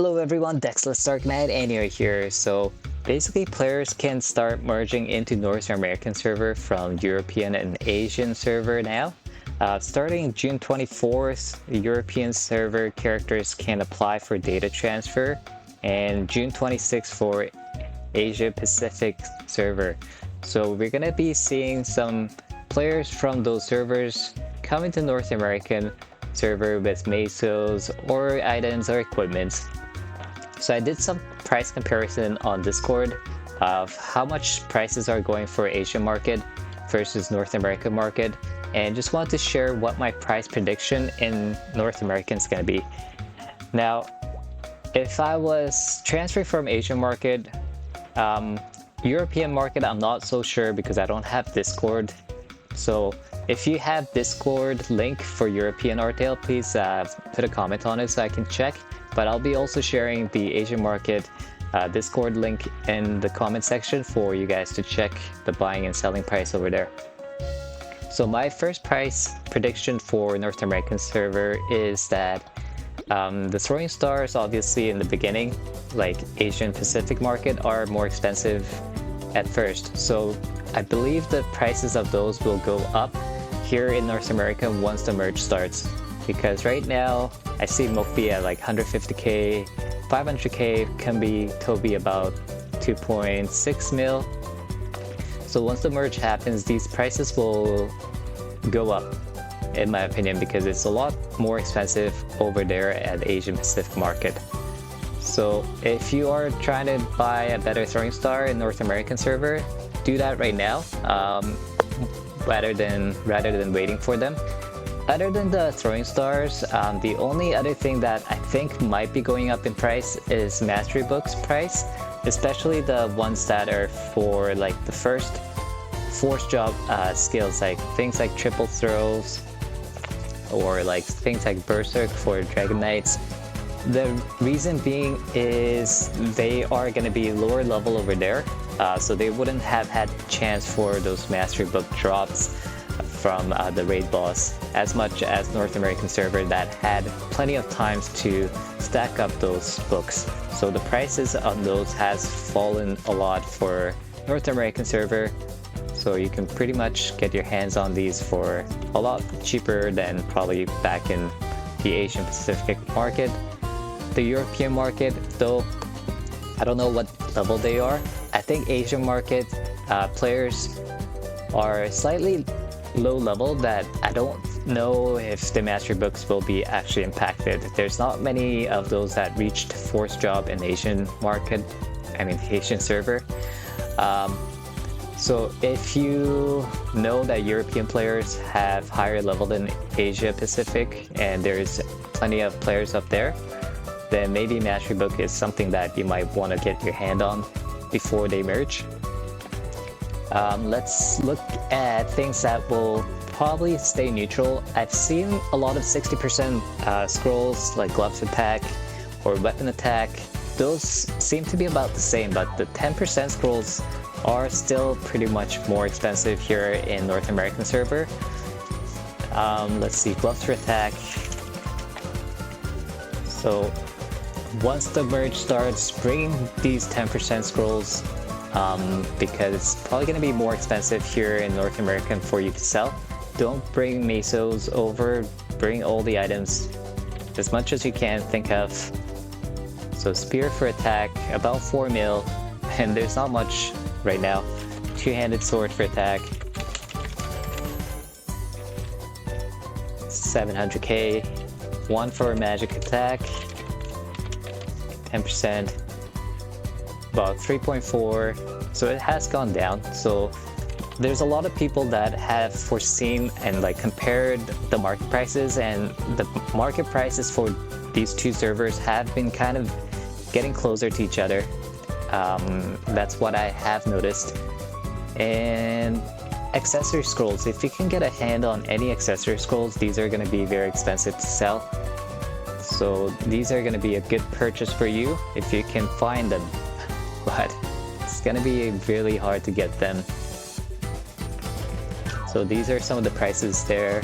Hello everyone, Dexless Darknight and you're here. So basically players can start merging into North American server from European and Asian server now. Starting June 24th, the European server characters can apply for data transfer, and June 26th for Asia Pacific server. So we're gonna be seeing some players from those servers come into North American server with mesos or items or equipment. So I did some price comparison on Discord of how much prices are going for Asian market versus North American market, and just wanted to share what my price prediction in North American is going to be. Now, if I was transferring from Asian market, European market, I'm not so sure because I don't have Discord. So if you have Discord link for European Artale, please put a comment on it so I can check. But I'll be also sharing the Asian market Discord link in the comment section for you guys to check the buying and selling price over there. So my first price prediction for North American server is that the throwing stars, obviously in the beginning, like Asian Pacific market, are more expensive at first. So I believe the prices of those will go up here in North America once the merge starts. Because right now, I see Mofi at like 150k, 500k can be Toby about 2.6 mil. So once the merge happens, these prices will go up, in my opinion, because it's a lot more expensive over there at Asian Pacific market. So if you are trying to buy a better throwing star in North American server, do that right now, rather than waiting for them. Other than the throwing stars, the only other thing that I think might be going up in price is mastery books price, especially the ones that are for like the first force job skills, like things like triple throws or like things like berserk for dragon knights. The reason being is they are going to be lower level over there, so they wouldn't have had chance for those mastery book drops from the raid boss as much as North American server that had plenty of times to stack up those books. So the prices on those has fallen a lot for North American server, so you can pretty much get your hands on these for a lot cheaper than probably back in the Asian Pacific market. The European market, though, I don't know what level they are. I think Asian market players are slightly low level that I don't know if the mastery books will be actually impacted. There's not many of those that reached force job in Asian market, I mean Asian server. So if you know that European players have higher level than Asia Pacific and there's plenty of players up there, then maybe mastery book is something that you might want to get your hand on before they merge. Let's look at things that will probably stay neutral. I've seen a lot of 60% scrolls like gloves attack or weapon attack. Those seem to be about the same, but the 10% scrolls are still pretty much more expensive here in North American server. Let's see, gloves for attack. So once the merge starts, bring these 10% scrolls, because it's probably going to be more expensive here in North American for you to sell. Don't bring mesos over, bring all the items as much as you can think of. So spear for attack, about 4 mil, and there's not much right now. Two-handed sword for attack, 700k, one for magic attack, 10%, about 3.4, so it has gone down. So there's a lot of people that have foreseen and like compared the market prices, and the market prices for these two servers have been kind of getting closer to each other. That's what I have noticed. And accessory scrolls, if you can get a hand on any accessory scrolls, these are going to be very expensive to sell. So these are going to be a good purchase for you if you can find them, but it's going to be really hard to get them. So these are some of the prices there.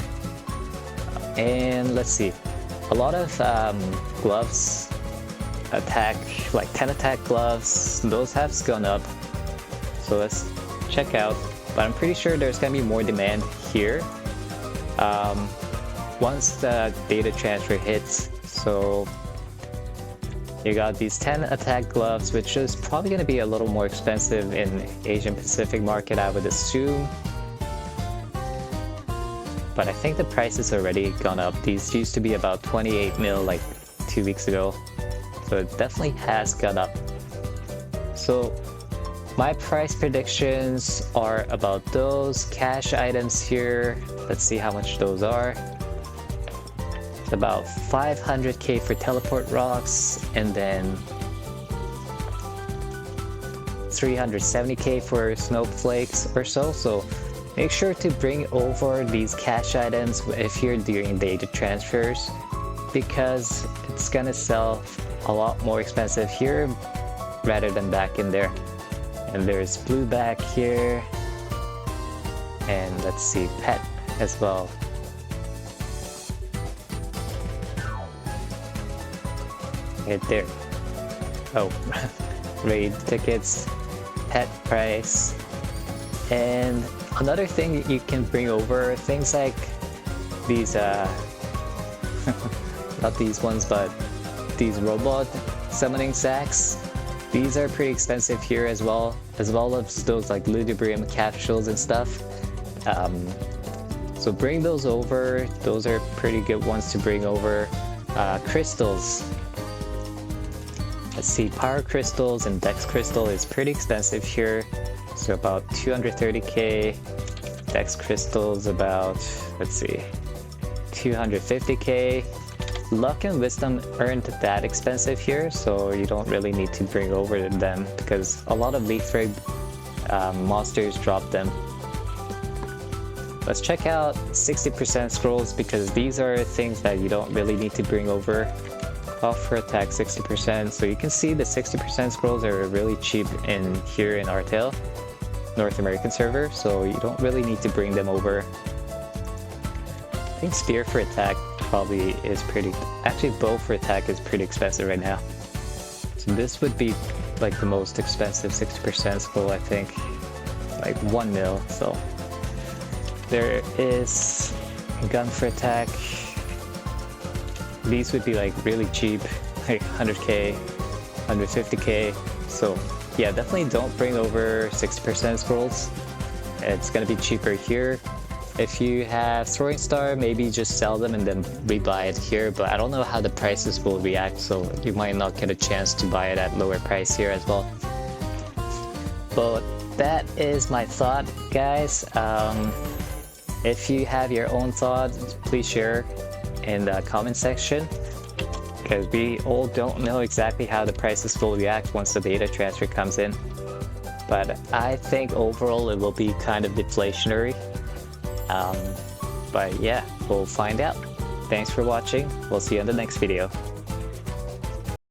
And let's see, a lot of gloves attack, like 10 attack gloves, those have gone up. So let's check out. But I'm pretty sure there's gonna be more demand here once the data transfer hits. So you got these 10 attack gloves, which is probably gonna be a little more expensive in Asian Pacific market, I would assume. But I think the price has already gone up. These used to be about 28 mil like 2 weeks ago. So it definitely has gone up. So my price predictions are about those cash items here. Let's see how much those are. It's about 500k for teleport rocks, and then 370k for snowflakes or so. So make sure to bring over these cash items if you're doing data transfers, because it's gonna sell a lot more expensive here rather than back in there. And there's blue back here, and let's see, pet as well. Right there. Oh, raid tickets, pet price, and another thing you can bring over, things like these not these ones, but these robot summoning sacks. These are pretty expensive here as well as those like ludibrium capsules and stuff. So bring those over. Those are pretty good ones to bring over. Crystals. Let's see, power crystals and dex crystal is pretty expensive here. So about 230k. Dex crystals about, let's see, 250k. Luck and wisdom aren't that expensive here, so you don't really need to bring over them because a lot of leaf rig monsters drop them. Let's check out 60% scrolls, because these are things that you don't really need to bring over. Offer attack 60%, so you can see the 60% scrolls are really cheap here in Artale, North American server, so you don't really need to bring them over. I think spear for attack probably is pretty, actually bow for attack is pretty expensive right now. So this would be like the most expensive 60% scroll, I think, like 1 mil. So there is gun for attack. These would be like really cheap, like 100k, 150k. So yeah, definitely don't bring over 60% scrolls. It's gonna be cheaper here. If you have throwing star, maybe just sell them and then rebuy it here, but I don't know how the prices will react, so you might not get a chance to buy it at lower price here as well. But that is my thought, guys. If you have your own thoughts, please share in the comment section, because we all don't know exactly how the prices will react once the data transfer comes in. But I think overall it will be kind of deflationary. But yeah, we'll find out. Thanks for watching. We'll see you in the next video.